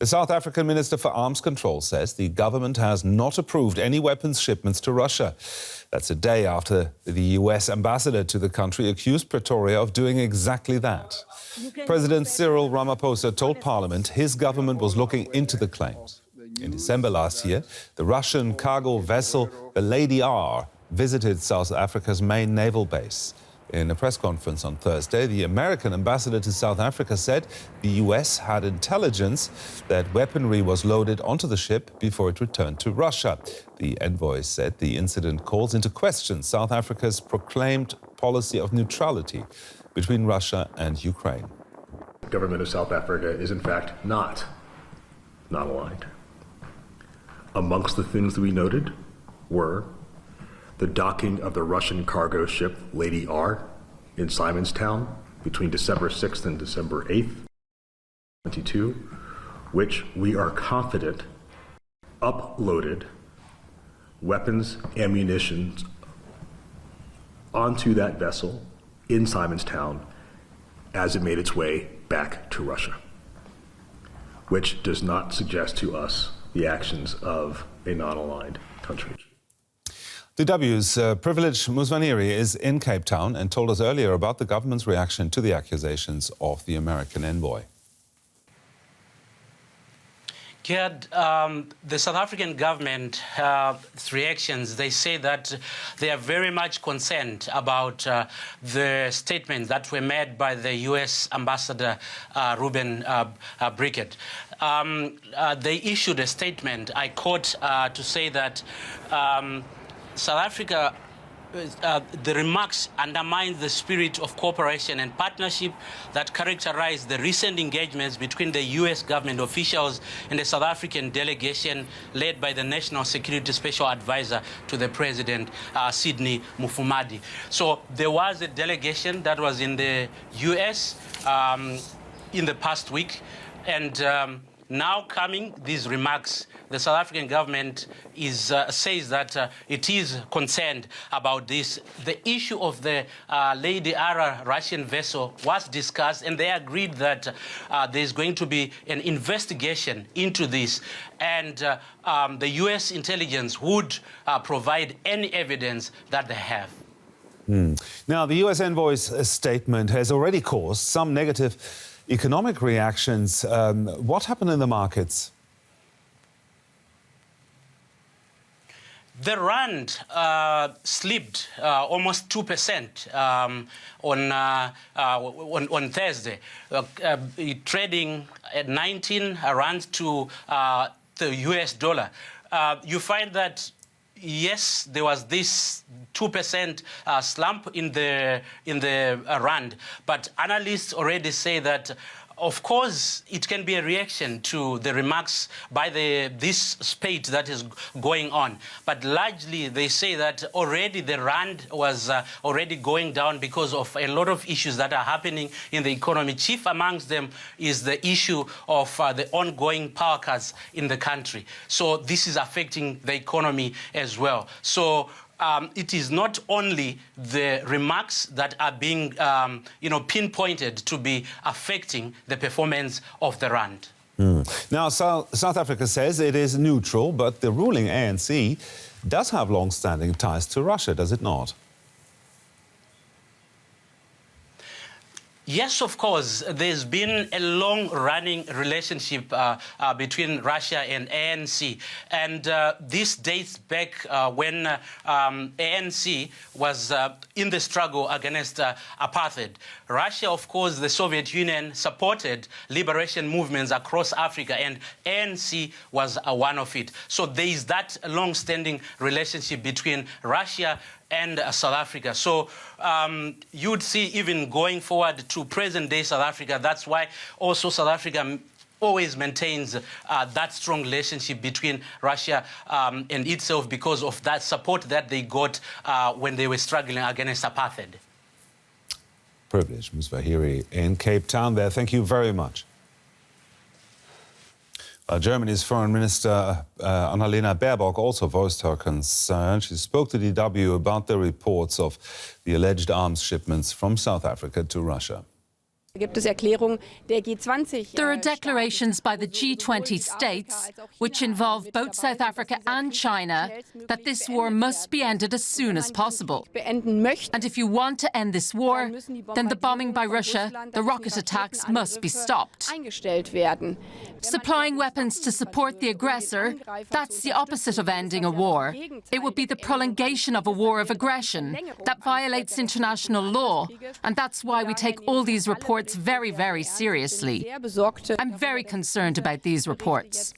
The South African Minister for Arms Control says the government has not approved any weapons shipments to Russia. That's a day after the US ambassador to the country accused Pretoria of doing exactly that. President Cyril Ramaphosa told Parliament his government was looking into the claims. In December last year, the Russian cargo vessel, the Lady R, visited South Africa's main naval base. In a press conference on Thursday, the American ambassador to South Africa said the US had intelligence that weaponry was loaded onto the ship before it returned to Russia. The envoy said the incident calls into question South Africa's proclaimed policy of neutrality between Russia and Ukraine. The government of South Africa is in fact not aligned. Amongst the things that we noted were the docking of the Russian cargo ship Lady R in Simonstown between December 6th and December 8th, 2022, which we are confident uploaded weapons, ammunition onto that vessel in Simonstown as it made its way back to Russia, which does not suggest to us the actions of a non-aligned country. DW's Privilege Musvaniri is in Cape Town and told us earlier about the government's reaction to the accusations of the American envoy. Gerd, the South African government reactions, they say that they are very much concerned about the statements that were made by the U.S. Ambassador Ruben Brickett. They issued a statement, I quote, to say that South Africa, the remarks undermine the spirit of cooperation and partnership that characterized the recent engagements between the U.S. government officials and the South African delegation led by the National Security Special Advisor to the President, Sidney Mufamadi. So there was a delegation that was in the U.S. In the past week, and now coming these remarks, the South African government says that it is concerned about this. The issue of the Lady R Russian vessel was discussed, and they agreed that there's going to be an investigation into this, and the U.S. intelligence would provide any evidence that they have. Now, the U.S. envoy's statement has already caused some negative economic reactions. What happened in the markets? The rand slipped almost 2% on Thursday, trading at 19 rand to the US dollar. You find that yes, there was this 2% slump in the rand, but analysts already say that, of course, it can be a reaction to the remarks by this spate that is going on. But largely, they say that already the rand was already going down because of a lot of issues that are happening in the economy. Chief amongst them is the issue of the ongoing power cuts in the country. So this is affecting the economy as well. So it is not only the remarks that are being, pinpointed to be affecting the performance of the rand. Now, South Africa says it is neutral, but the ruling ANC does have long-standing ties to Russia, does it not? Yes, of course. There's been a long-running relationship between Russia and ANC. And this dates back when ANC was in the struggle against apartheid. Russia, of course, the Soviet Union supported liberation movements across Africa, and ANC was one of it. So there is that long-standing relationship between Russia and South Africa. So you'd see even going forward to present-day South Africa, that's why also South Africa always maintains that strong relationship between Russia and itself because of that support that they got when they were struggling against apartheid. Privilege Musvaniri in Cape Town there. Thank you very much. Germany's Foreign Minister Annalena Baerbock also voiced her concern. She spoke to DW about the reports of the alleged arms shipments from South Africa to Russia. There are declarations by the G20 states, which involve both South Africa and China, that this war must be ended as soon as possible. And if you want to end this war, then the bombing by Russia, the rocket attacks must be stopped. Supplying weapons to support the aggressor, that's the opposite of ending a war. It would be the prolongation of a war of aggression that violates international law, and that's why we take all these reports very, very seriously. I'm very concerned about these reports.